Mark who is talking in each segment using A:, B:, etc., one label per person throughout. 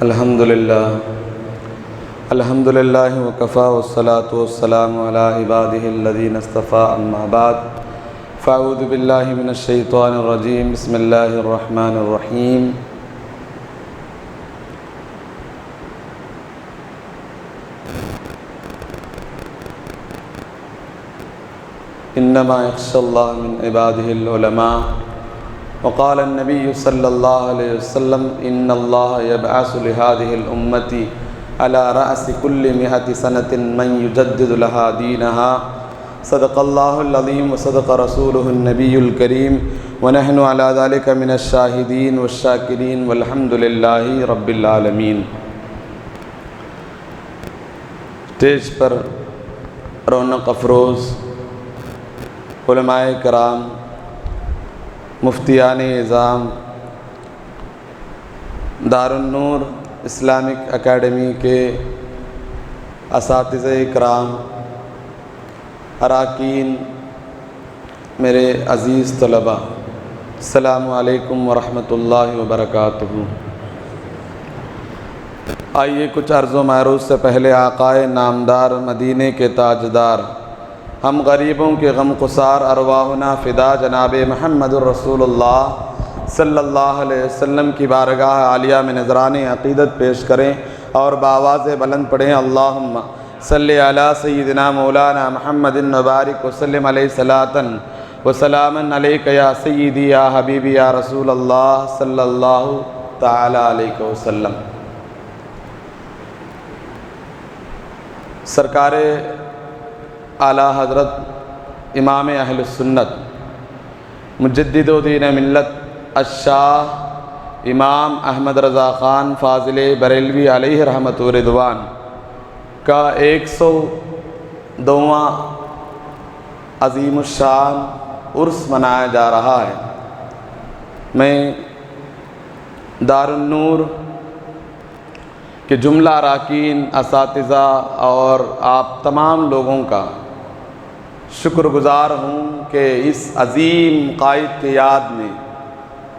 A: الحمدللہ وکفا والصلاة والسلام علی عبادہ الذین اصطفیٰ اما بعد فاعوذ باللہ من الشیطان الرجیم بسم اللہ الرحمن الرحیم انما یخشی اللہ من عبادہ العلماء وقال النبی صلی اللہ علیہ وسلم ان اللہ یبعث لہذہ الامت على رأس كل 100 سنة من يجدد لها دينها صدق الله العظيم وصدق رسوله النبي الكريم ونحن على ذلك من الشاهدين والشاكرين والحمد لله رب العالمين۔ اسٹیج پر رونق افروز علماء کرام، مفتیان اعظام، دارالنور اسلامک اکیڈمی کے اساتذہ کرام، اراکین، میرے عزیز طلباء، السلام علیکم ورحمۃ اللہ وبرکاتہ۔ آئیے کچھ عرض و معروض سے پہلے آقائے نامدار مدینے کے تاجدار، ہم غریبوں کے غم خسار ارواحنا فدا جناب محمد الرسول اللہ صلی اللہ علیہ وسلم کی بارگاہ عالیہ میں نذران عقیدت پیش کریں اور بآواز بلند پڑھیں اللہم صلی علی سیدنا مولانا محمد وبارک وسلم علیہ صلاۃ وسلاما علیک یا سیدی یا حبیبی یا رسول اللہ صلی اللہ تعالی علیہ وسلم۔ سرکار اعلیٰ حضرت امام اہل السنت مجدد و دین ملت الشاہ امام احمد رضا خان فاضل بریلوی علیہ رحمت و رضوان کا 102واں عظیم الشان عرس منایا جا رہا ہے۔ میں دارالنور کہ جملہ اراکین، اساتذہ اور آپ تمام لوگوں کا شکر گزار ہوں کہ اس عظیم قائد کی یاد میں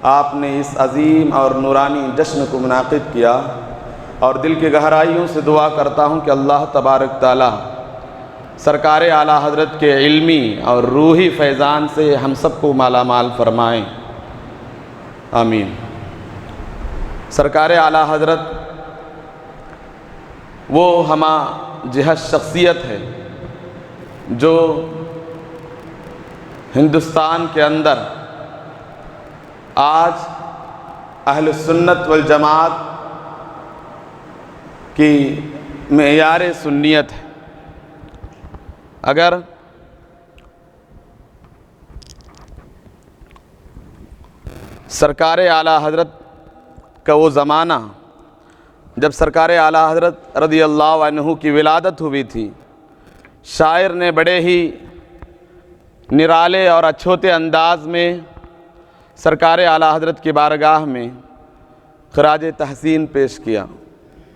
A: آپ نے اس عظیم اور نورانی جشن کو منعقد کیا، اور دل کی گہرائیوں سے دعا کرتا ہوں کہ اللہ تبارک تعالی سرکار اعلیٰ حضرت کے علمی اور روحی فیضان سے ہم سب کو مالا مال فرمائیں، آمین۔ سرکار اعلیٰ حضرت وہ ہمہ جہت شخصیت ہے جو ہندوستان کے اندر آج اہل سنت والجماعت کی معیار سنیت ہے۔ اگر سرکار اعلیٰ حضرت کا وہ زمانہ جب سرکار اعلیٰ حضرت رضی اللہ عنہ کی ولادت ہوئی تھی، شاعر نے بڑے ہی نرالے اور اچھوتے انداز میں سرکار اعلیٰ حضرت کی بارگاہ میں خراج تحسین پیش کیا،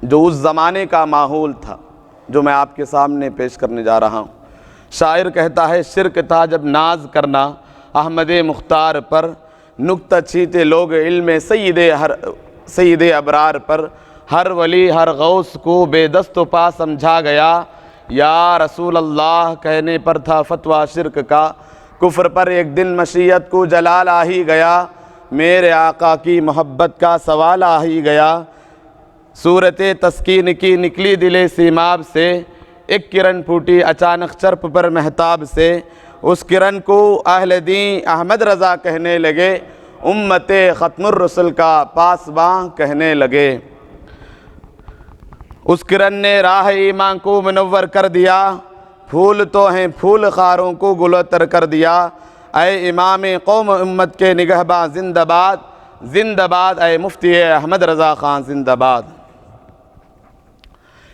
A: جو اس زمانے کا ماحول تھا جو میں آپ کے سامنے پیش کرنے جا رہا ہوں۔ شاعر کہتا ہے شرک تھا جب ناز کرنا احمد مختار پر، نکتہ چھیتے لوگ علم سید ابرار پر، ہر ولی ہر غوث کو بے دست و پا سمجھا گیا، یا رسول اللہ کہنے پر تھا فتویٰ شرک کا، کفر پر ایک دن مشیت کو جلال آ ہی گیا، میرے آقا کی محبت کا سوال آ ہی گیا، صورت تسکین کی نکلی دل سیماب سے، ایک کرن پھوٹی اچانک چرپ پر مہتاب سے، اس کرن کو اہل دین احمد رضا کہنے لگے، امت ختم الرسل کا پاسباں کہنے لگے۔ اس کرن نے راہ ایمان کو منور کر دیا، پھول تو ہیں پھول خاروں کو گلوتر کر دیا، اے امام قوم امت کے نگہباں زندہ باد، زندہ باد اے مفتی احمد رضا خان زندہ باد۔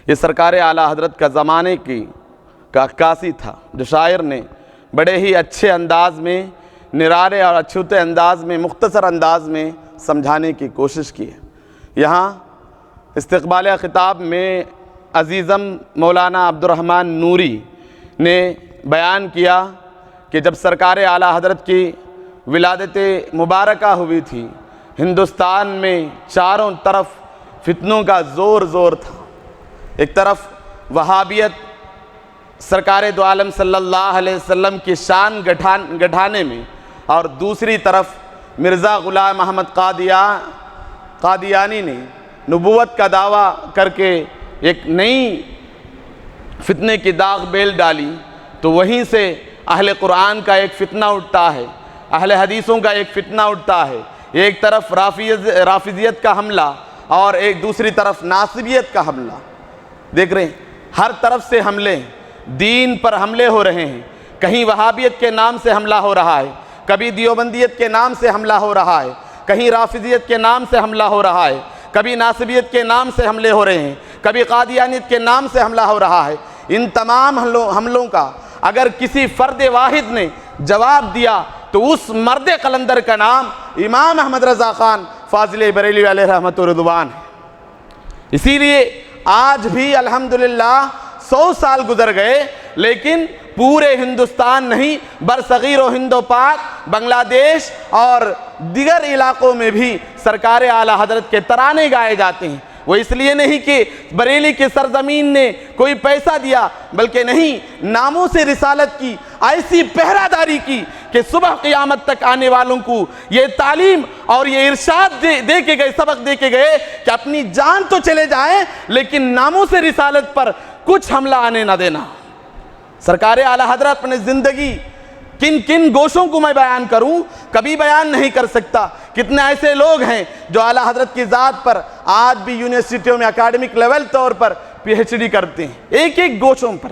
A: یہ سرکار اعلیٰ حضرت کا زمانے کا عکاسی تھا، جو شاعر نے بڑے ہی اچھے انداز میں، نرالے اور اچھوتے انداز میں، مختصر انداز میں سمجھانے کی کوشش کی ہے۔ یہاں استقبال خطاب میں عزیزم مولانا عبدالرحمن نوری نے بیان کیا کہ جب سرکار اعلیٰ حضرت کی ولادت مبارکہ ہوئی تھی، ہندوستان میں چاروں طرف فتنوں کا زور تھا۔ ایک طرف وہابیت سرکار دو عالم صلی اللہ علیہ وسلم کی شان گٹھانے میں، اور دوسری طرف مرزا غلام احمد قادیانی نے نبوت کا دعویٰ کر کے ایک نئی فتنے کی داغ بیل ڈالی، تو وہیں سے اہل قرآن کا ایک فتنہ اٹھتا ہے، اہل حدیثوں کا ایک فتنہ اٹھتا ہے۔ ایک طرف رافضیت کا حملہ اور ایک دوسری طرف ناصبیت کا حملہ۔ دیکھ رہے ہیں ہر طرف سے حملے، دین پر حملے ہو رہے ہیں۔ کہیں وہابیت کے نام سے حملہ ہو رہا ہے، کبھی دیوبندیت کے نام سے حملہ ہو رہا ہے، کہیں رافضیت کے نام سے حملہ ہو رہا ہے، کبھی ناصبیت کے نام سے حملے ہو رہے ہیں، کبھی قادیانیت کے نام سے حملہ ہو رہا ہے۔ ان تمام حملوں کا اگر کسی فرد واحد نے جواب دیا تو اس مرد قلندر کا نام امام احمد رضا خان فاضل بریلوی علیہ رحمت و رضوان ہے۔ اسی لیے آج بھی الحمدللہ 100 سال گزر گئے، لیکن پورے ہندوستان نہیں، برصغیر و ہند و پاک، بنگلہ دیش اور دیگر علاقوں میں بھی سرکار اعلیٰ حضرت کے ترانے گائے جاتے ہیں۔ وہ اس لیے نہیں کہ بریلی کی سرزمین نے کوئی پیسہ دیا، بلکہ نہیں، ناموس رسالت کی ایسی پہرہ داری کی کہ صبح قیامت تک آنے والوں کو یہ تعلیم اور یہ ارشاد دے کے گئے، سبق دے کے گئے کہ اپنی جان تو چلے جائیں لیکن ناموس رسالت پر کچھ حملہ آنے نہ دینا۔ سرکار اعلیٰ حضرت اپنے زندگی کن گوشوں کو میں بیان کروں، کبھی بیان نہیں کر سکتا۔ کتنے ایسے لوگ ہیں جو اعلیٰ حضرت کی ذات پر آج بھی یونیورسٹیوں میں اکیڈمک لیول طور پر پی ایچ ڈی کرتے ہیں، ایک گوشوں پر۔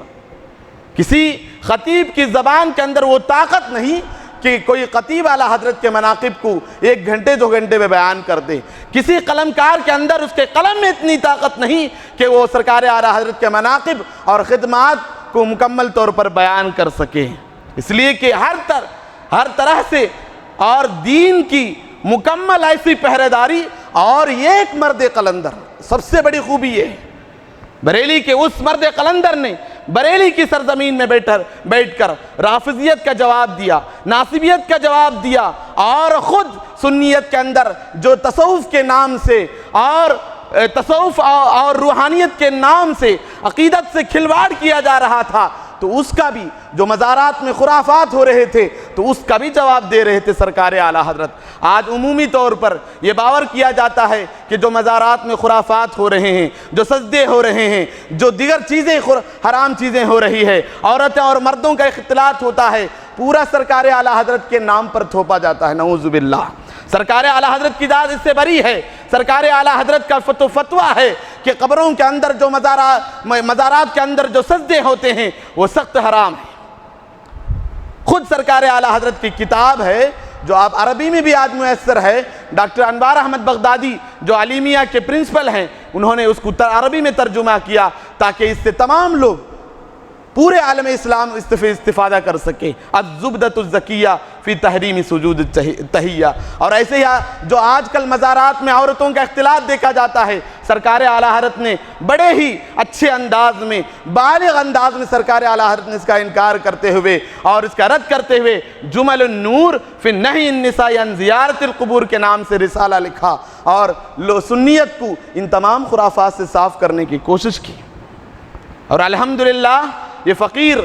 A: کسی خطیب کی زبان کے اندر وہ طاقت نہیں کہ کوئی خطیب اعلیٰ حضرت کے مناقب کو 1 گھنٹے 2 گھنٹے میں بیان کر دے۔ کسی قلمکار کے اندر، اس کے قلم میں اتنی طاقت نہیں کہ وہ سرکار اعلیٰ حضرت کے مناقب اور خدمات کو مکمل طور پر بیان کر سکے۔ اس لیے کہ ہر طرح سے اور دین کی مکمل ایسی پہرے داری، اور یہ ایک مرد قلندر، سب سے بڑی خوبی یہ ہے بریلی کے اس مرد قلندر نے بریلی کی سرزمین میں بیٹھ کر رافضیت کا جواب دیا، ناصبیت کا جواب دیا، اور خود سنیت کے اندر جو تصوف کے نام سے اور روحانیت کے نام سے عقیدت سے کھلواڑ کیا جا رہا تھا، تو اس کا بھی جو مزارات میں خرافات ہو رہے تھے تو اس کا بھی جواب دے رہے تھے سرکار اعلیٰ حضرت۔ آج عمومی طور پر یہ باور کیا جاتا ہے کہ جو مزارات میں خرافات ہو رہے ہیں، جو سجدے ہو رہے ہیں، جو دیگر چیزیں حرام چیزیں ہو رہی ہے، عورتیں اور مردوں کا اختلاط ہوتا ہے، پورا سرکار اعلیٰ حضرت کے نام پر تھوپا جاتا ہے، نعوذ باللہ۔ سرکار اعلیٰ حضرت کی ذات اس سے بری ہے۔ سرکار اعلیٰ حضرت کا فتویٰ ہے کہ قبروں کے اندر جو مزارات کے اندر جو سجدے ہوتے ہیں وہ سخت حرام ہیں۔ خود سرکار اعلیٰ حضرت کی کتاب ہے جو آپ عربی میں بھی آج میسر ہے، ڈاکٹر انوار احمد بغدادی جو علیمیہ کے پرنسپل ہیں، انہوں نے اس کو عربی میں ترجمہ کیا تاکہ اس سے تمام لوگ پورے عالم اسلام استفادہ کر سکے۔ الزبدۃ الزکیہ فی تحریم سجود تحیہ۔ اور ایسے ہی جو آج کل مزارات میں عورتوں کا اختلاط دیکھا جاتا ہے، سرکار اعلیٰ حضرت نے بڑے ہی اچھے انداز میں، بالغ انداز میں سرکار اعلیٰ حضرت نے اس کا انکار کرتے ہوئے اور اس کا رد کرتے ہوئے جمل النور فی نہی النساء عن زیارت القبور کے نام سے رسالہ لکھا اور سنیت کو ان تمام خرافات سے صاف کرنے کی کوشش کی۔ اور الحمدللہ یہ فقیر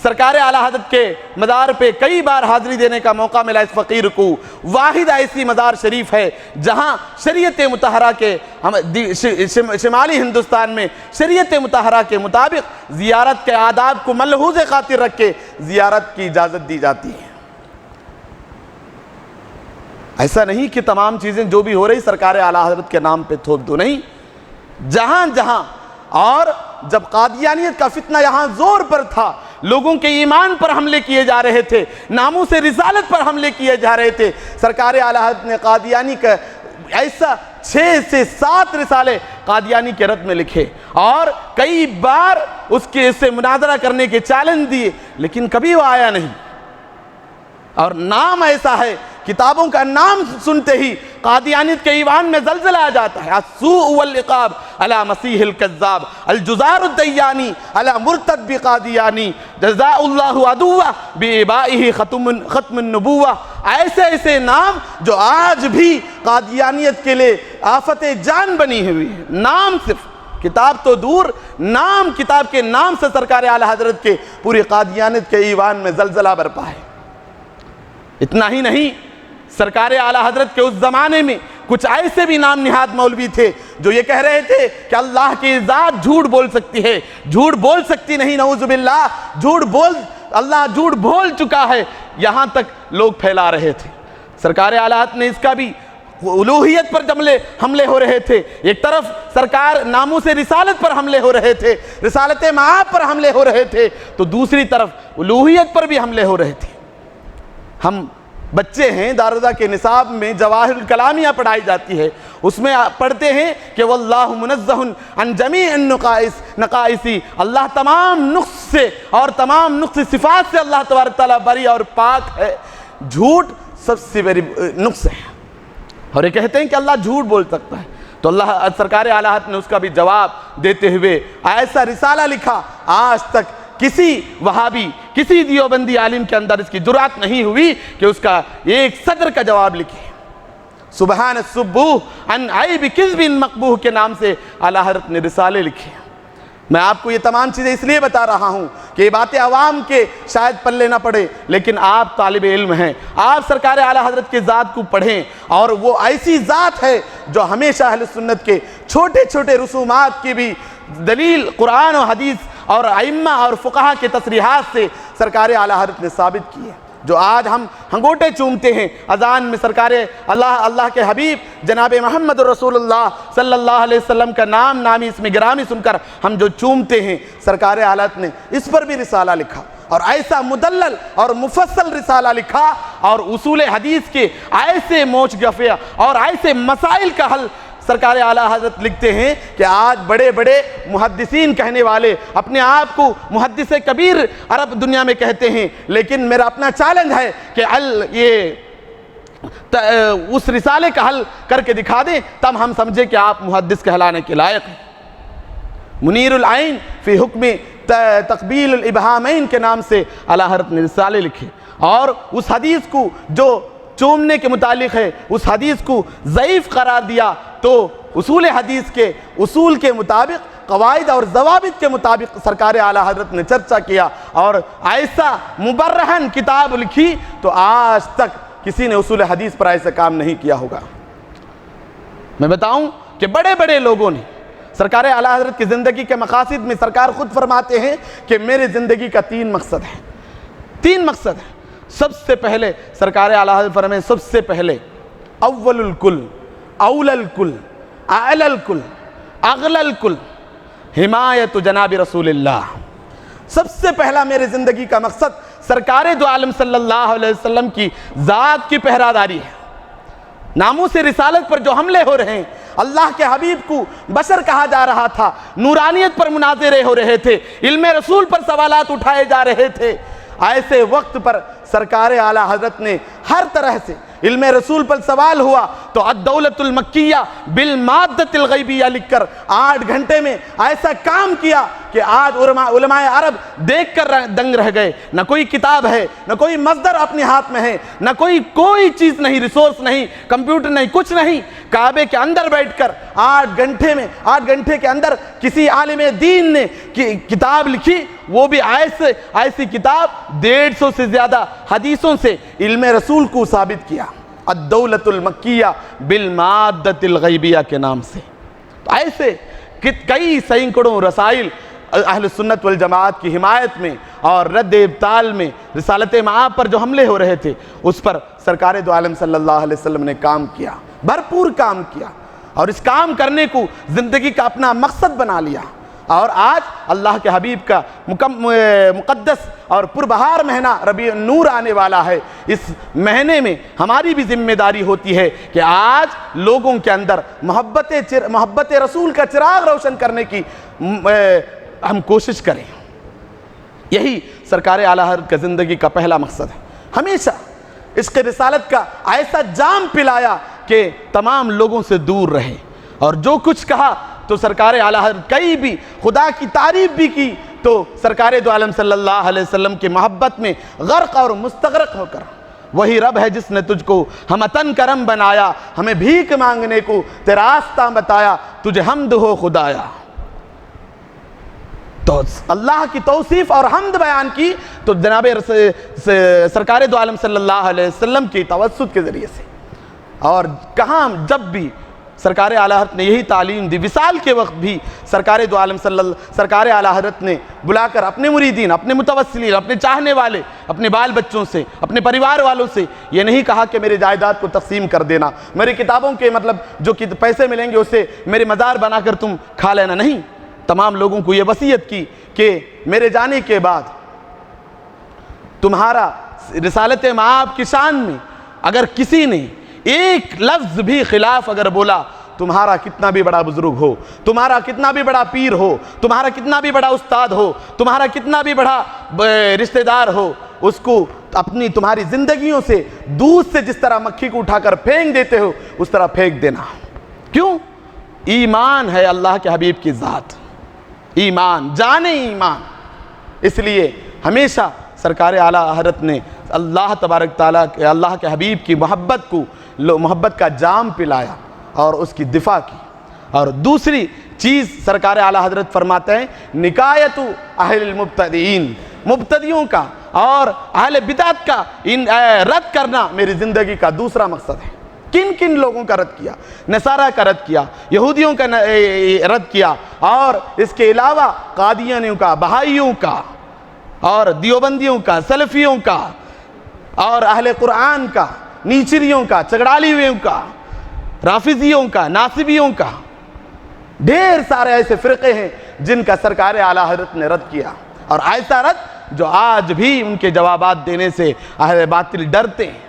A: سرکار اعلیٰ حضرت کے مزار پہ کئی بار حاضری دینے کا موقع ملا۔ اس فقیر کو واحد ایسی مزار شریف ہے جہاں شریعت مطہرہ کے شمالی ہندوستان میں شریعت مطہرہ کے مطابق زیارت کے آداب کو ملحوظ خاطر رکھ کے زیارت کی اجازت دی جاتی ہے۔ ایسا نہیں کہ تمام چیزیں جو بھی ہو رہی سرکار اعلیٰ حضرت کے نام پہ تھوپ دو، نہیں، جہاں جہاں۔ اور جب قادیانیت کا فتنہ یہاں زور پر تھا، لوگوں کے ایمان پر حملے کیے جا رہے تھے، ناموس رسالت پر حملے کیے جا رہے تھے، سرکار اعلیٰ حضرت نے قادیانی کا ایسا 6 سے 7 رسالے قادیانی کے رد میں لکھے اور کئی بار اس سے مناظرہ کرنے کے چیلنج دیے، لیکن کبھی وہ آیا نہیں۔ اور نام ایسا ہے، کتابوں کا نام سنتے ہی قادیانیت کے ایوان میں زلزلہ آ جاتا ہے۔ السوء والعقاب علی مسیح الکذاب، الجزار الدیانی علی مرتد بقادیانی، جزاء اللہ عدوہ بإبائہ ختم النبوہ، ایسے ایسے نام جو آج بھی قادیانیت کے لیے آفت جان بنی ہوئی ہے. نام صرف، کتاب تو دور، نام، کتاب کے نام سے سرکار اعلی حضرت کے پوری قادیانیت کے ایوان میں زلزلہ برپا ہے. اتنا ہی نہیں، سرکار اعلی حضرت کے اس زمانے میں کچھ ایسے بھی نام نہاد مولوی تھے جو یہ کہہ رہے تھے کہ اللہ کی ذات جھوٹ بول سکتی ہے. جھوٹ بول سکتی نہیں، نعوذ باللہ، اللہ جھوٹ بول چکا ہے، یہاں تک لوگ پھیلا رہے تھے. سرکار اعلی حضرت نے اس کا بھی الوہیت پر حملے ہو رہے تھے. ایک طرف سرکار ناموس رسالت پر حملے ہو رہے تھے، رسالت معاب پر حملے ہو رہے تھے، تو دوسری طرف الوہیت پر بھی حملے ہو رہے تھے. ہم بچے ہیں، دارالفنون کے نصاب میں جواہر الکلامیہ پڑھائی جاتی ہے، اس میں پڑھتے ہیں کہ واللہ منزہ عن جمیع النقائص، اللہ تمام نقص سے اور تمام نقص صفات سے اللہ تبارک تعالیٰ بری اور پاک ہے. جھوٹ سب سے بڑی نقص ہے، اور یہ کہتے ہیں کہ اللہ جھوٹ بول سکتا ہے. تو اللہ سرکار اعلی حضرت نے اس کا بھی جواب دیتے ہوئے ایسا رسالہ لکھا، آج تک کسی وہابی، کسی دیوبندی عالم کے اندر اس کی جرات نہیں ہوئی کہ اس کا ایک صدر کا جواب لکھے. سبحان السبوح عن عیب کذب مقبوح کے نام سے اعلی حضرت نے رسالے لکھے. میں آپ کو یہ تمام چیزیں اس لیے بتا رہا ہوں کہ یہ باتیں عوام کے شاید پلے نہ پڑے، لیکن آپ طالب علم ہیں، آپ سرکار اعلی حضرت کے ذات کو پڑھیں، اور وہ ایسی ذات ہے جو ہمیشہ اہل سنت کے چھوٹے چھوٹے رسومات کی بھی دلیل قرآن و حدیث اور ائمہ اور فقہا کے تصریحات سے سرکار اعلی حضرت نے ثابت کی ہے. جو آج ہم ہنگوٹے چومتے ہیں اذان میں سرکار اللہ کے حبیب جناب محمد رسول اللہ صلی اللہ علیہ وسلم کا نام نامی اسم گرامی سن کر ہم جو چومتے ہیں، سرکار اعلی حضرت نے اس پر بھی رسالہ لکھا، اور ایسا مدلل اور مفصل رسالہ لکھا، اور اصول حدیث کے ایسے موچ گفے اور ایسے مسائل کا حل سرکار اعلی حضرت لکھتے ہیں کہ آج بڑے بڑے محدثین کہنے والے اپنے آپ کو محدث کبیر عرب دنیا میں کہتے ہیں، لیکن میرا اپنا چیلنج ہے کہ اس رسالے کا حل کر کے دکھا دیں، تب ہم سمجھیں کہ آپ محدث کہلانے کے لائق ہیں. منیر العین فی حکم تقبیل الابہامین کے نام سے اعلی حضرت نے رسالے لکھے، اور اس حدیث کو جو چومنے کے متعلق ہے اس حدیث کو ضعیف قرار دیا. تو اصول حدیث کے اصول کے مطابق، قواعد اور ضوابط کے مطابق سرکار اعلی حضرت نے چرچا کیا، اور ایسا مبرہن کتاب لکھی تو آج تک کسی نے اصول حدیث پر ایسا کام نہیں کیا ہوگا. میں بتاؤں کہ بڑے بڑے لوگوں نے سرکار اعلی حضرت کی زندگی کے مقاصد میں سرکار خود فرماتے ہیں کہ میرے زندگی کا 3 مقصد ہے. 3 مقصد ہے. سب سے پہلے سرکار اعلی حضرت فرمائے، سب سے پہلے اول الکل، اول الکل، اعلی الکل، اغلی الکل حمایت جناب رسول اللہ. سب سے پہلا میرے زندگی کا مقصد سرکار دو عالم صلی اللہ علیہ وسلم کی ذات کی پہراداری ہے. ناموس رسالت پر جو حملے ہو رہے ہیں، اللہ کے حبیب کو بشر کہا جا رہا تھا، نورانیت پر مناظرے ہو رہے تھے، علم رسول پر سوالات اٹھائے جا رہے تھے، ایسے وقت پر سرکار اعلی حضرت نے ہر طرح سے علم رسول پر سوال ہوا تو الدولت المکیہ بالمادت الغیبیہ لکھ کر 8 گھنٹے میں ایسا کام کیا کہ آج علماء عرب دیکھ کر دنگ رہ گئے. نہ کوئی کتاب ہے، نہ کوئی مصدر اپنے ہاتھ میں ہے، نہ کوئی چیز نہیں، ریسورس نہیں، کمپیوٹر نہیں، کچھ نہیں. کعبے کے اندر بیٹھ کر 8 گھنٹے کے اندر کسی عالم دین نے کتاب لکھی، وہ بھی ایسی کتاب 150 سے زیادہ حدیثوں سے علم رسول کو ثابت کیا، الدولت المکیہ بالمادت الغیبیہ کے نام سے. تو ایسے کئی سینکڑوں رسائل اہل سنت والجماعت کی حمایت میں اور رد ابطال میں رسالت معاب پر جو حملے ہو رہے تھے اس پر سرکار دو عالم صلی اللہ علیہ وسلم نے کام کیا، بھرپور کام کیا، اور اس کام کرنے کو زندگی کا اپنا مقصد بنا لیا. اور آج اللہ کے حبیب کا مقدس اور پربہار مہینہ ربیع النور آنے والا ہے. اس مہینے میں ہماری بھی ذمہ داری ہوتی ہے کہ آج لوگوں کے اندر محبت رسول کا چراغ روشن کرنے کی ہم کوشش کریں. یہی سرکار اعلی حضرت کا زندگی کا پہلا مقصد ہے. ہمیشہ عشق رسالت کا ایسا جام پلایا کہ تمام لوگوں سے دور رہے، اور جو کچھ کہا تو سرکار اعلی حضرت کئی بھی خدا کی تعریف بھی کی تو سرکار دو عالم صلی اللہ علیہ وسلم کی محبت میں غرق اور مستغرق ہو کر وہی رب ہے جس نے تجھ کو ہمتن کرم بنایا، ہمیں بھیک مانگنے کو تیرا راستہ بتایا، تجھے حمد ہو خدایا۔ تو اللہ کی توصیف اور حمد بیان کی تو جناب سرکار دو عالم صلی اللہ علیہ وسلم کی توسط کے ذریعے سے۔ اور کہاں جب بھی سرکار اعلیٰ حضرت نے یہی تعلیم دی، وصال کے وقت بھی سرکار دو عالم سرکار اعلیٰ حضرت نے بلا کر اپنے مریدین، اپنے متوسلین، اپنے چاہنے والے، اپنے بال بچوں سے، اپنے پریوار والوں سے یہ نہیں کہا کہ میرے جائیداد کو تقسیم کر دینا، میری کتابوں کے مطلب جو پیسے ملیں گے اسے میرے مزار بنا کر تم کھا لینا، نہیں۔ تمام لوگوں کو یہ وصیت کی کہ میرے جانے کے بعد تمہارا رسالت مآب کی شان میں اگر کسی نے ایک لفظ بھی خلاف اگر بولا، تمہارا کتنا بھی بڑا بزرگ ہو، تمہارا کتنا بھی بڑا پیر ہو، تمہارا کتنا بھی بڑا استاد ہو، تمہارا کتنا بھی بڑا رشتہ دار ہو، اس کو اپنی تمہاری زندگیوں سے دودھ سے جس طرح مکھی کو اٹھا کر پھینک دیتے ہو اس طرح پھینک دینا۔ کیوں؟ ایمان ہے اللہ کے حبیب کی ذات، ایمان، جانے ایمان۔ اس لیے ہمیشہ سرکار اعلیٰ حضرت نے اللہ تبارک تعالیٰ کے اللہ کے حبیب کی محبت کا جام پلایا اور اس کی دفاع کی۔ اور دوسری چیز سرکار اعلیٰ حضرت فرماتے ہیں نکایت اہل المبتدئین، مبتدیوں کا اور اہل بدعت کا رد کرنا میری زندگی کا دوسرا مقصد ہے۔ کن کن لوگوں کا رد کیا؟ نصارہ کا رد کیا، یہودیوں کا رد کیا، اور اس کے علاوہ قادیانیوں کا، بہائیوں کا، اور دیوبندیوں کا، سلفیوں کا، اور اہل قرآن کا، نیچریوں کا، چگڑالیوں کا، رافضیوں کا، ناصبیوں کا، ڈھیر سارے ایسے فرقے ہیں جن کا سرکار اعلیٰ حضرت نے رد کیا، اور ایسا رد جو آج بھی ان کے جوابات دینے سے اہل باطل ڈرتے ہیں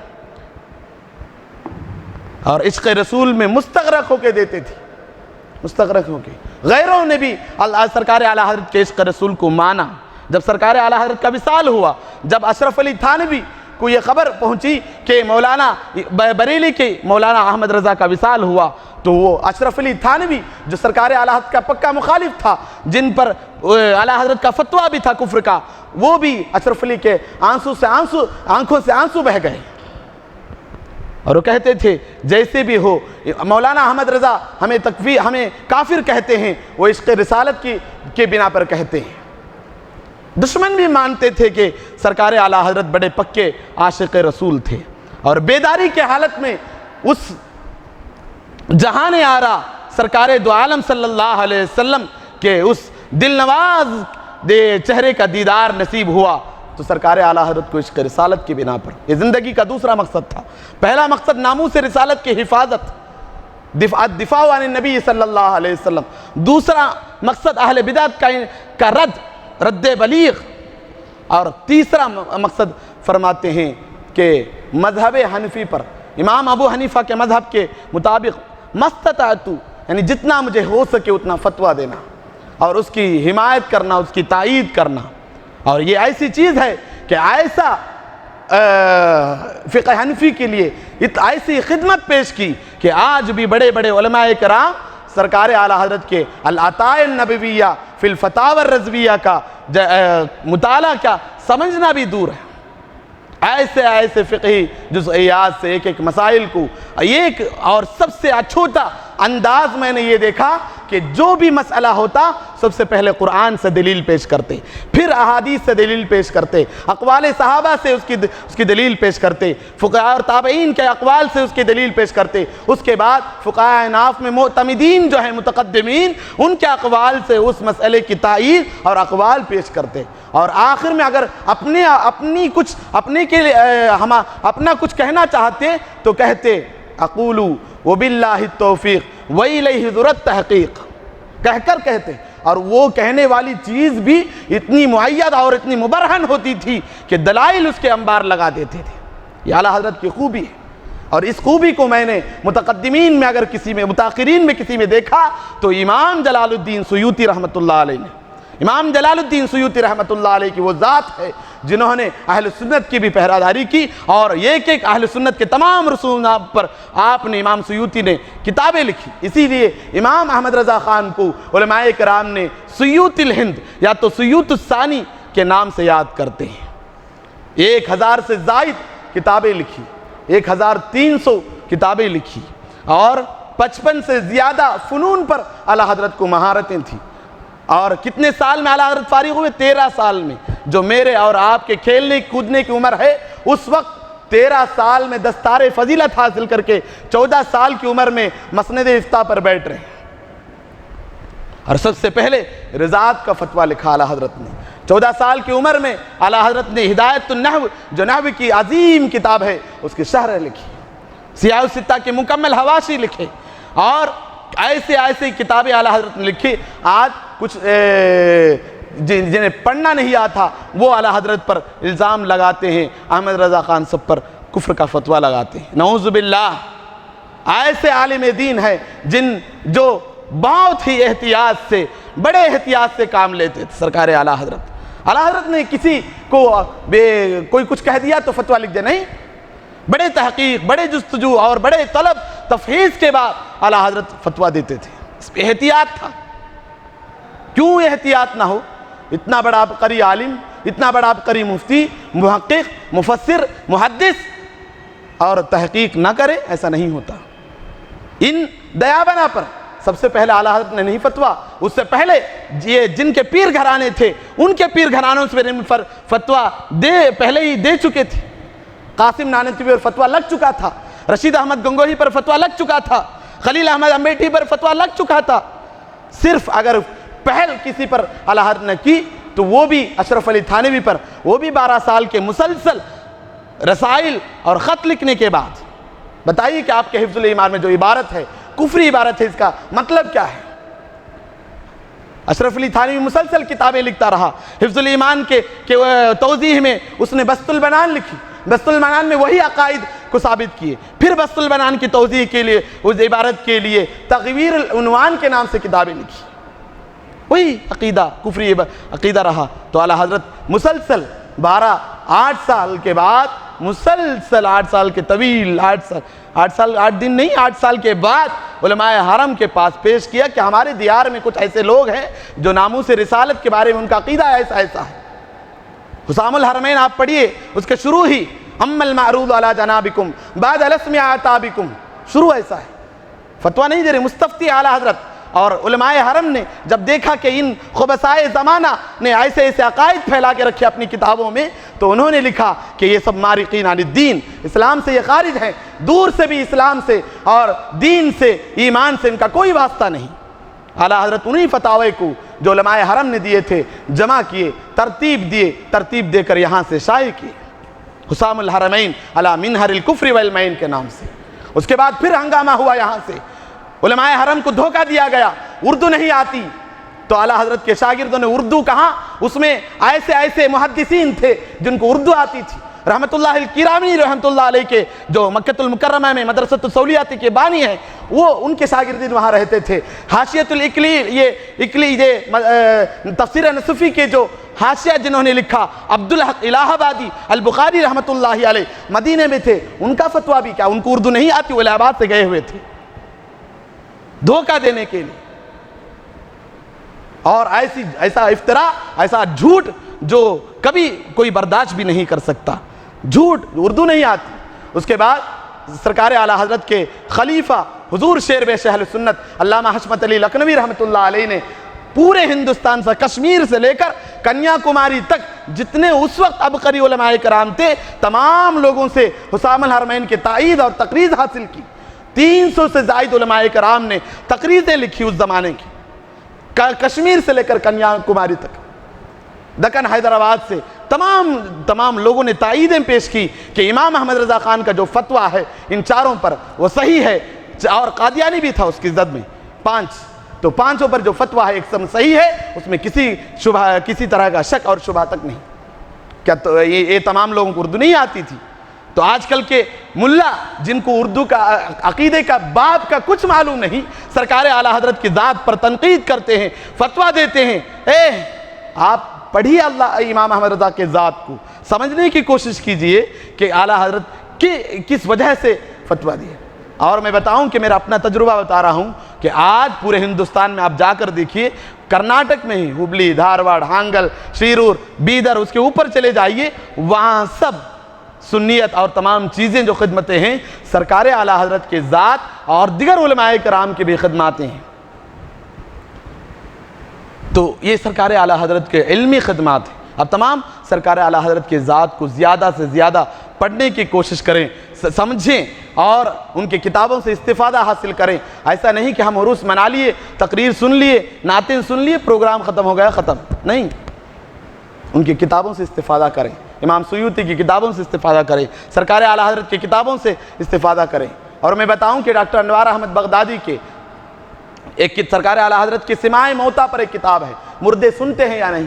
A: اور عشق رسول میں مستغرق ہو کے دیتے تھے، مستغرق ہو کے۔ غیروں نے بھی سرکار اعلیٰ حضرت کے عشق رسول کو مانا۔ جب سرکار اعلیٰ حضرت کا وصال ہوا، جب اشرف علی تھانوی کو یہ خبر پہنچی کہ مولانا بریلی کے مولانا احمد رضا کا وصال ہوا، تو وہ اشرف علی تھانوی جو سرکار اعلیٰ حضرت کا پکا مخالف تھا، جن پر اعلیٰ حضرت کا فتویٰ بھی تھا کفر کا، وہ بھی اشرف علی کے آنکھوں سے آنسو بہہ گئے، اور وہ کہتے تھے جیسے بھی ہو مولانا احمد رضا ہمیں کافر کہتے ہیں، وہ عشق رسالت کی بنا پر کہتے ہیں۔ دشمن بھی مانتے تھے کہ سرکار اعلیٰ حضرت بڑے پکے عاشق رسول تھے، اور بیداری کے حالت میں اس جہان آرا سرکار دو عالم صلی اللہ علیہ وسلم کے اس دل نواز چہرے کا دیدار نصیب ہوا، تو سرکار اعلیٰ حضرت کو عشق رسالت کی بنا پر یہ زندگی کا دوسرا مقصد تھا۔ پہلا مقصد ناموس رسالت کی حفاظت، دفاع عن النبی صلی اللہ علیہ وسلم، دوسرا مقصد اہل بدعت کا رد بلیغ، اور تیسرا مقصد فرماتے ہیں کہ مذہب حنفی پر، امام ابو حنیفہ کے مذہب کے مطابق مستطاعت، یعنی جتنا مجھے ہو سکے اتنا فتویٰ دینا اور اس کی حمایت کرنا، اس کی تائید کرنا۔ اور یہ ایسی چیز ہے کہ ایسا فقہ حنفی کے لیے ایسی خدمت پیش کی کہ آج بھی بڑے بڑے علماء کرام سرکار اعلیٰ حضرت کے العطاء النبویہ فی الفتاوی الرضویہ کا مطالعہ کیا سمجھنا بھی دور ہے۔ ایسے فقہی جزئیات سے ایک مسائل کو ایک، اور سب سے چھوٹا انداز میں نے یہ دیکھا کہ جو بھی مسئلہ ہوتا سب سے پہلے قرآن سے دلیل پیش کرتے، پھر احادیث سے دلیل پیش کرتے، اقوال صحابہ سے اس کی دلیل پیش کرتے، فقہاء اور تابعین کے اقوال سے اس کی دلیل پیش کرتے، اس کے بعد فقہاء احناف میں معتمدین جو ہیں متقدمین ان کے اقوال سے اس مسئلے کی تائید اور اقوال پیش کرتے، اور آخر میں اگر اپنا کچھ کہنا چاہتے تو کہتے اقولو وباللہ التوفیق وإلیہ ذرت تحقیق، کہہ کر کہتے، اور وہ کہنے والی چیز بھی اتنی معید اور اتنی مبرہن ہوتی تھی کہ دلائل اس کے انبار لگا دیتے تھے۔ یہ اعلیٰ حضرت کی خوبی ہے، اور اس خوبی کو میں نے متقدمین میں اگر کسی میں، متاخرین میں کسی میں دیکھا تو امام جلال الدین سیوطی رحمۃ اللہ علیہ نے، امام جلال الدین سیوطی رحمۃ اللہ علیہ کی وہ ذات ہے جنہوں نے اہل سنت کی بھی پہراداری کی، اور ایک اہل سنت کے تمام رسومات پر آپ نے، امام سیوطی نے کتابیں لکھی۔ اسی لیے امام احمد رضا خان کو علماء کرام نے سیوطی الہند یا تو سیوط الثانی کے نام سے یاد کرتے ہیں۔ 1000 سے زائد کتابیں لکھی، 1300 کتابیں لکھی، اور 55 سے زیادہ فنون پر اعلیٰ حضرت کو مہارتیں تھیں۔ اور کتنے سال میں اعلیٰ حضرت فارغ ہوئے؟ 13 سال میں۔ جو میرے اور آپ کے کھیلنے کودنے کی عمر ہے، اس وقت 13 سال میں دستار فضیلت حاصل کر کے 14 سال کی عمر میں مسند افتاء پر بیٹھ رہے ہیں۔ اور سب سے پہلے رضاعت کا فتویٰ لکھا اعلیٰ حضرت نے۔ 14 سال کی عمر میں اعلیٰ حضرت نے ہدایت النحو، جو نحو کی عظیم کتاب ہے، اس کی شرح لکھی، سیاہ الستہ کے مکمل حواشی لکھے، اور ایسے کتابیں اعلیٰ حضرت نے لکھی۔ آج کچھ جنہیں پڑھنا نہیں آتا وہ اعلیٰ حضرت پر الزام لگاتے ہیں، احمد رضا خان صاحب پر کفر کا فتویٰ لگاتے ہیں، نعوذ باللہ۔ ایسے عالم دین ہیں جو بہت ہی احتیاط سے، بڑے احتیاط سے کام لیتے تھے۔ سرکار اعلیٰ حضرت نے کسی کو کوئی کچھ کہہ دیا تو فتویٰ لکھ دے، نہیں، بڑے تحقیق، بڑے جستجو اور بڑے طلب تفحیص کے بعد اعلیٰ حضرت فتویٰ دیتے تھے۔ اس پہ احتیاط تھا۔ کیوں احتیاط نہ ہو؟ اتنا بڑا عبقری عالم، اتنا بڑا عبقری مفتی، محقق، مفسر، محدث، اور تحقیق نہ کرے؟ ایسا نہیں ہوتا۔ ان دیابنا پر سب سے پہلے اعلیٰ حضرت نے نہیں فتویٰ، اس سے پہلے یہ جن کے پیر گھرانے تھے ان کے پیر گھرانوں سے فتویٰ پہلے ہی دے چکے تھے۔ قاسم نانوتوی پر فتویٰ لگ چکا تھا، رشید احمد گنگوہی پر فتویٰ لگ چکا تھا، خلیل احمد امبیٹی پر فتویٰ لگ چکا تھا۔ صرف اگر پہل کسی پر اعلیٰ حضرت نے کی تو وہ بھی اشرف علی تھانوی پر، وہ بھی 12 سال کے مسلسل رسائل اور خط لکھنے کے بعد۔ بتائیے کہ آپ کے حفظ الایمان میں جو عبارت ہے، کفری عبارت ہے، اس کا مطلب کیا ہے؟ اشرف علی تھانوی مسلسل کتابیں لکھتا رہا، حفظ الایمان کے توضیح میں اس نے بسط البنان لکھی، بسط البنان میں وہی عقائد کو ثابت کیے، پھر بسط البنان کی توضیح کے لیے، اس عبارت کے لیے تغویر العنوان کے نام سے کتابیں لکھی، وہی عقیدہ کفری عقیدہ رہا۔ تو اعلیٰ حضرت مسلسل 8 سال کے بعد، مسلسل 8 سال کے طویل، 8 دن نہیں، 8 سال کے بعد علماء حرم کے پاس پیش کیا کہ ہمارے دیار میں کچھ ایسے لوگ ہیں جو ناموس رسالت کے بارے میں ان کا عقیدہ ایسا ہے۔ حسام الحرمین آپ پڑھیے، اس کے شروع ہی اما المعروض علی جنابکم بعد الاسم عتابکم، شروع ایسا ہے۔ فتویٰ نہیں دے رہے مستفتی اعلیٰ حضرت، اور علماء حرم نے جب دیکھا کہ ان خبثائے زمانہ نے ایسے عقائد پھیلا کے رکھے اپنی کتابوں میں، تو انہوں نے لکھا کہ یہ سب مارقین عن الدین، اسلام سے یہ خارج ہیں، دور سے بھی اسلام سے اور دین سے، ایمان سے ان کا کوئی واسطہ نہیں۔ اعلیٰ حضرت انہی فتاوے کو جو علماء حرم نے دیے تھے جمع کیے، ترتیب دے کر یہاں سے شائع کیے، حسام الحرمین علی منہر الکفر والمین کے نام سے۔ اس کے بعد پھر ہنگامہ ہوا، یہاں سے علماء حرم کو دھوکہ دیا گیا، اردو نہیں آتی، تو اعلیٰ حضرت کے شاگردوں نے اردو کہا، اس میں ایسے محدثین تھے جن کو اردو آتی تھی، رحمت اللہ الکرامانی رحمت اللہ علیہ کے جو مکۃ المکرمہ میں مدرسۃ السولیات کے بانی ہیں، وہ ان کے شاگردین وہاں رہتے تھے۔ حاشیۃ الاکلیل، یہ تفسیر نصفی کے جو حاشیہ جنہوں نے لکھا، عبدالحق الہ آبادی البخاری رحمت اللہ علیہ، مدینے میں تھے، ان کا فتویٰ بھی کیا، ان کو اردو نہیں آتی، وہ الہ آباد سے گئے ہوئے تھے دھوکہ دینے کے لیے۔ اور ایسا افطرا، ایسا جھوٹ جو کبھی کوئی برداشت بھی نہیں کر سکتا، جھوٹ، اردو نہیں آتی۔ اس کے بعد سرکار اعلیٰ حضرت کے خلیفہ حضور شیر بیش اہل سنت علامہ حشمت علی لکھنوی رحمت اللہ علیہ نے پورے ہندوستان سے، کشمیر سے لے کر کنیا کماری تک جتنے اس وقت عبقری علماء کرام تھے، تمام لوگوں سے حسام الحرمین کے تائید اور تقریر حاصل کی۔ 300 سے زائد علماء کرام نے تقریریں لکھی اس زمانے کی، کشمیر سے لے کر کنیا کماری تک، دکن حیدرآباد سے تمام لوگوں نے تائیدیں پیش کی کہ امام احمد رضا خان کا جو فتویٰ ہے ان چاروں پر وہ صحیح ہے، اور قادیانی بھی تھا اس کی زد میں 5، تو 5 پر جو فتویٰ ہے ایک دم صحیح ہے، اس میں کسی طرح کا شک اور شبہ تک نہیں۔ کیا تو یہ تمام لوگوں کو اردو نہیں آتی تھی؟ تو آج کل کے ملا جن کو اردو کا عقیدے کا باب کا کچھ معلوم نہیں، سرکار اعلیٰ حضرت کی ذات پر تنقید کرتے ہیں، فتویٰ دیتے ہیں۔ آپ پڑھیے اللہ امام احمد رضا کے ذات کو، سمجھنے کی کوشش کیجئے کہ اعلیٰ حضرت کس وجہ سے فتویٰ دیے۔ اور میں بتاؤں کہ میرا اپنا تجربہ بتا رہا ہوں کہ آج پورے ہندوستان میں آپ جا کر دیکھیے، کرناٹک میں ہی ہبلی، دھارواڑ، ہانگل، شیرور، بیدر، اس کے اوپر چلے جائیے، وہاں سب سنیت اور تمام چیزیں جو خدمتیں ہیں سرکار اعلیٰ حضرت کے ذات اور دیگر علماء کرام کی بھی خدماتیں ہیں۔ تو یہ سرکار اعلیٰ حضرت کے علمی خدمات ہیں۔ اب تمام سرکار اعلیٰ حضرت کے ذات کو زیادہ سے زیادہ پڑھنے کی کوشش کریں، سمجھیں اور ان کی کتابوں سے استفادہ حاصل کریں۔ ایسا نہیں کہ ہم عروس منا لیے، تقریر سن لیے، نعتیں سن لیے، پروگرام ختم ہو گیا، ختم نہیں۔ ان کی کتابوں سے استفادہ کریں، امام سیوطی کی کتابوں سے استفادہ کریں، سرکار اعلیٰ حضرت کی کتابوں سے استفادہ کریں۔ اور میں بتاؤں کہ ڈاکٹر انوار احمد بغدادی کے ایک سرکار اعلیٰ حضرت کی سماع موتیٰ پر ایک کتاب ہے، مردے سنتے ہیں یا نہیں،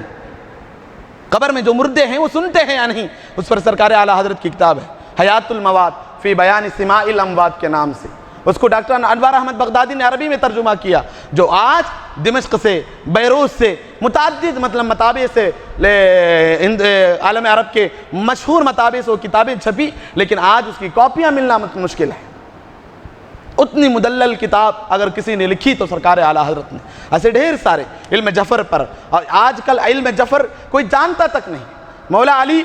A: قبر میں جو مردے ہیں وہ سنتے ہیں یا نہیں، اس پر سرکار اعلیٰ حضرت کی کتاب ہے، حیات المواد فی بیان سماع الاموات کے نام سے۔ اس کو ڈاکٹر انوار احمد بغدادی نے عربی میں ترجمہ کیا، جو آج دمشق سے، بیروت سے، متعدد مطابع سے، عالم عرب کے مشہور مطابع سے وہ کتابیں چھپی، لیکن آج اس کی کاپیاں ملنا مشکل ہے۔ اتنی مدلل کتاب اگر کسی نے لکھی تو سرکار اعلیٰ حضرت نے، ایسے ڈھیر سارے علم جفر پر، اور آج کل علم جفر کوئی جانتا تک نہیں۔ مولا علی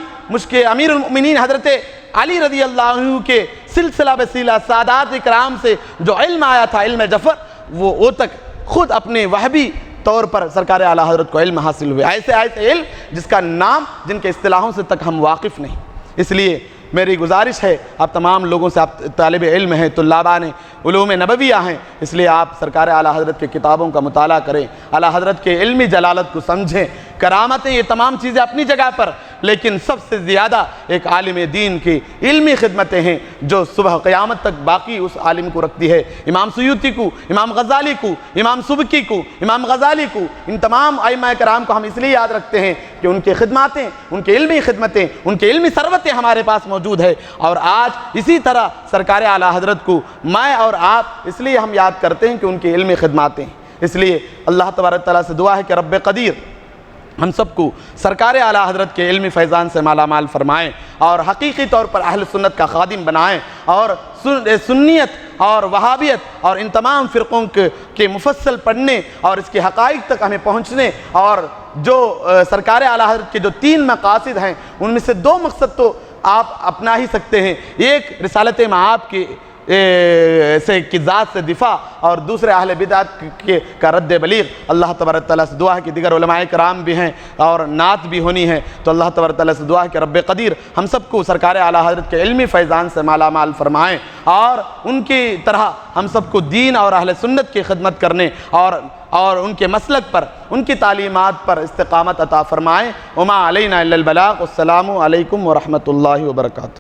A: امیر المؤمنین حضرت علی رضی اللہ عنہ کے سلسلہ بسلسلہ سادات اکرام سے جو علم آیا تھا، علم جفر، وہ تک خود اپنے وہبی طور پر سرکار اعلیٰ حضرت کو علم حاصل ہوئے، ایسے علم جس کا نام، جن کے اصطلاحوں سے تک ہم واقف نہیں۔ اس لیے میری گزارش ہے آپ تمام لوگوں سے، آپ طالب علم ہیں، طلابان علوم نبویہ ہیں، اس لیے آپ سرکار اعلیٰ حضرت کی کتابوں کا مطالعہ کریں، اعلیٰ حضرت کے علمی جلالت کو سمجھیں۔ کرامتیں یہ تمام چیزیں اپنی جگہ پر، لیکن سب سے زیادہ ایک عالم دین کی علمی خدمتیں ہیں جو صبح قیامت تک باقی اس عالم کو رکھتی ہے۔ امام سیوطی کو، امام غزالی کو، امام سبکی کو، امام غزالی کو، ان تمام ائمہ کرام کو ہم اس لیے یاد رکھتے ہیں کہ ان کی خدماتیں، ان کی علمی خدمتیں، ان کی علمی ثروتیں ہمارے پاس موجود ہے۔ اور آج اسی طرح سرکار اعلیٰ حضرت کو میں اور آپ اس لیے ہم یاد کرتے ہیں کہ ان کی علمی خدماتیں، اس لیے اللہ تبارک تعالیٰ سے دعا ہے کہ رب قدیر ہم سب کو سرکار اعلیٰ حضرت کے علمی فیضان سے مالا مال فرمائیں اور حقیقی طور پر اہل سنت کا خادم بنائیں، اور سنیت اور وہابیت اور ان تمام فرقوں کے مفصل پڑھنے اور اس کے حقائق تک ہمیں پہنچنے، اور جو سرکار اعلیٰ حضرت کے جو 3 مقاصد ہیں ان میں سے 2 مقصد تو آپ اپنا ہی سکتے ہیں، ایک رسالت معاب کی ذات سے دفاع، اور دوسرے اہل بدعت کا رد بلیغ۔ اللہ تبارک تعالیٰ سے دعا ہے کہ دیگر علماء کرام بھی ہیں اور نعت بھی ہونی ہے، تو اللہ تبارک تعالیٰ سے دعا ہے کہ رب قدیر ہم سب کو سرکار اعلیٰ حضرت کے علمی فیضان سے مالا مال فرمائیں، اور ان کی طرح ہم سب کو دین اور اہل سنت کی خدمت کرنے اور ان کے مسلک پر، ان کی تعلیمات پر استقامت عطا فرمائیں۔ وما علینا الا البلاغ۔ السلام علیکم ورحمۃ اللہ وبرکاتہ۔